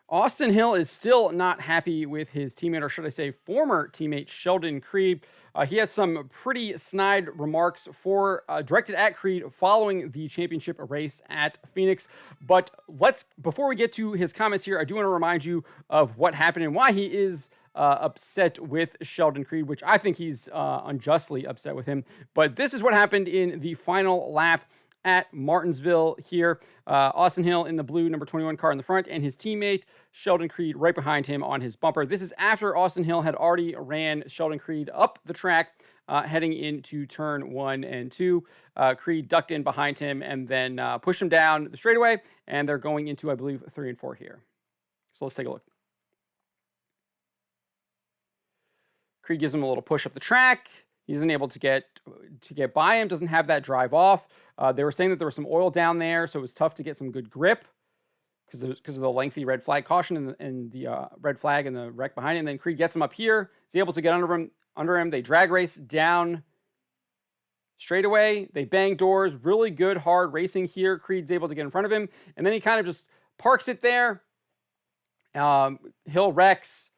Austin Hill is still not happy with his teammate, or should I say former teammate, Sheldon Creed. He had some pretty snide remarks directed at Creed following the championship race at Phoenix. But before we get to his comments here, I do want to remind you of what happened and why he is upset with Sheldon Creed, which I think he's unjustly upset with him. But this is what happened in the final lap at Martinsville here. Austin Hill in the blue number 21 car in the front, and his teammate Sheldon Creed right behind him on his bumper. This is after Austin Hill had already ran Sheldon Creed up the track, heading into turn 1 and 2. Creed ducked in behind him and then pushed him down the straightaway, and they're going into, I believe, 3 and 4 here. So let's take a look. Creed gives him a little push up the track. He isn't able to get by him, doesn't have that drive off. They were saying that there was some oil down there, so it was tough to get some good grip because of the lengthy red flag caution and the red flag and the wreck behind him. And then Creed gets him up here. He's able to get under him. They drag race down straightaway. They bang doors. Really good, hard racing here. Creed's able to get in front of him. And then he kind of just parks it there. Hill wrecks.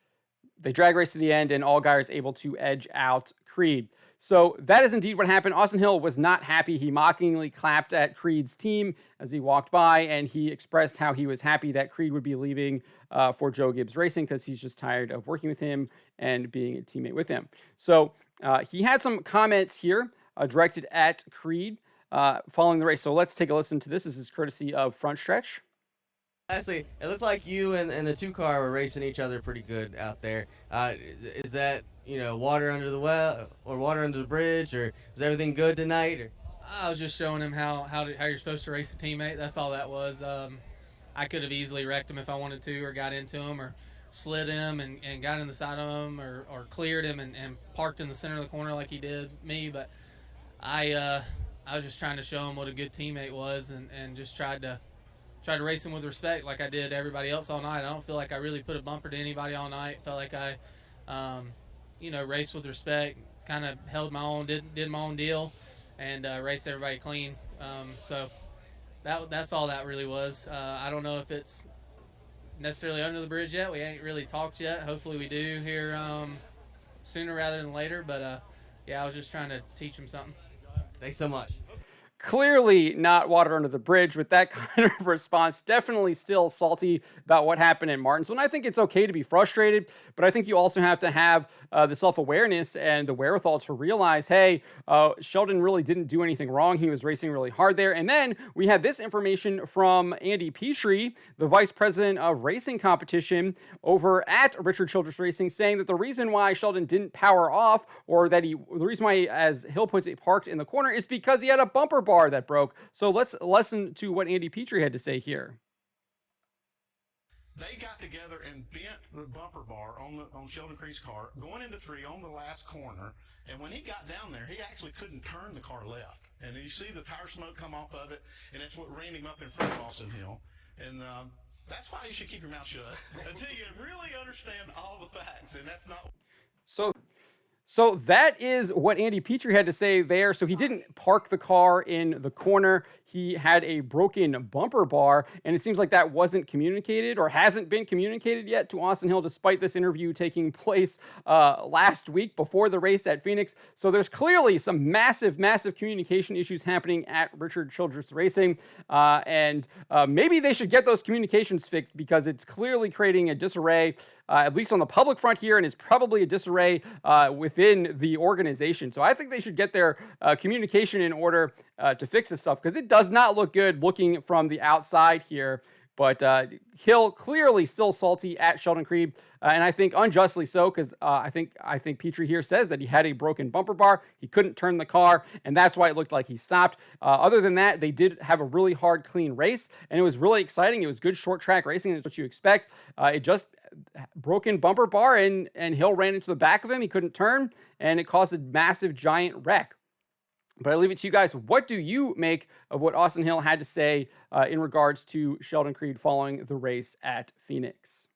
They drag race to the end, and Allgaier is able to edge out Creed. So that is indeed what happened. Austin Hill was not happy. He mockingly clapped at Creed's team as he walked by, and he expressed how he was happy that Creed would be leaving for Joe Gibbs Racing because he's just tired of working with him and being a teammate with him. So he had some comments here directed at Creed following the race. So let's take a listen to this. This is courtesy of Front Stretch. Lastly, it looked like you and the two car were racing each other pretty good out there. Is that, water under the well or water under the bridge, or was everything good tonight? Or? I was just showing him how you're supposed to race a teammate. That's all that was. I could have easily wrecked him if I wanted to, or got into him, or slid him and got in the side of him, or cleared him and parked in the center of the corner like he did me. But I was just trying to show him what a good teammate was, and just tried to race him with respect like I did everybody else all night. I don't feel like I really put a bumper to anybody all night. Felt like I, raced with respect, kind of held my own, did my own deal, and raced everybody clean. So that's all that really was. I don't know if it's necessarily under the bridge yet. We ain't really talked yet. Hopefully we do here sooner rather than later. But, I was just trying to teach him something. Thanks so much. Clearly not water under the bridge with that kind of response. Definitely still salty about what happened in Martinsville. And I think it's okay to be frustrated, but I think you also have to have the self-awareness and the wherewithal to realize, hey, Sheldon really didn't do anything wrong. He was racing really hard there. And then we had this information from Andy Petree, the vice president of racing competition over at Richard Childress Racing, saying that the reason why Sheldon didn't power off, or that the reason why, as Hill puts it, parked in the corner, is because he had a bumper bar that broke. So let's listen to what Andy Petree had to say here. They got together and bent the bumper bar on Sheldon Creed's car, going into 3 on the last corner. And when he got down there, he actually couldn't turn the car left. And then you see the tire smoke come off of it, and that's what ran him up in front of Austin Hill. And that's why you should keep your mouth shut until you really understand all the facts. And that's not. So that is what Andy Petree had to say there. So he didn't park the car in the corner. He had a broken bumper bar, and it seems like that wasn't communicated or hasn't been communicated yet to Austin Hill, despite this interview taking place last week before the race at Phoenix. So there's clearly some massive, massive communication issues happening at Richard Childress Racing, and maybe they should get those communications fixed, because it's clearly creating a disarray, at least on the public front here, and is probably a disarray within the organization. So I think they should get their communication in order to fix this stuff, because it does not look good looking from the outside here. But Hill clearly still salty at Sheldon Creed, and I think unjustly so, because I think Petree here says that he had a broken bumper bar. He couldn't turn the car, and that's why it looked like he stopped. Other than that, they did have a really hard, clean race, and it was really exciting. It was good short track racing. That's what you expect. It just broken bumper bar, and Hill ran into the back of him. He couldn't turn, and it caused a massive, giant wreck. But I leave it to you guys. What do you make of what Austin Hill had to say in regards to Sheldon Creed following the race at Phoenix?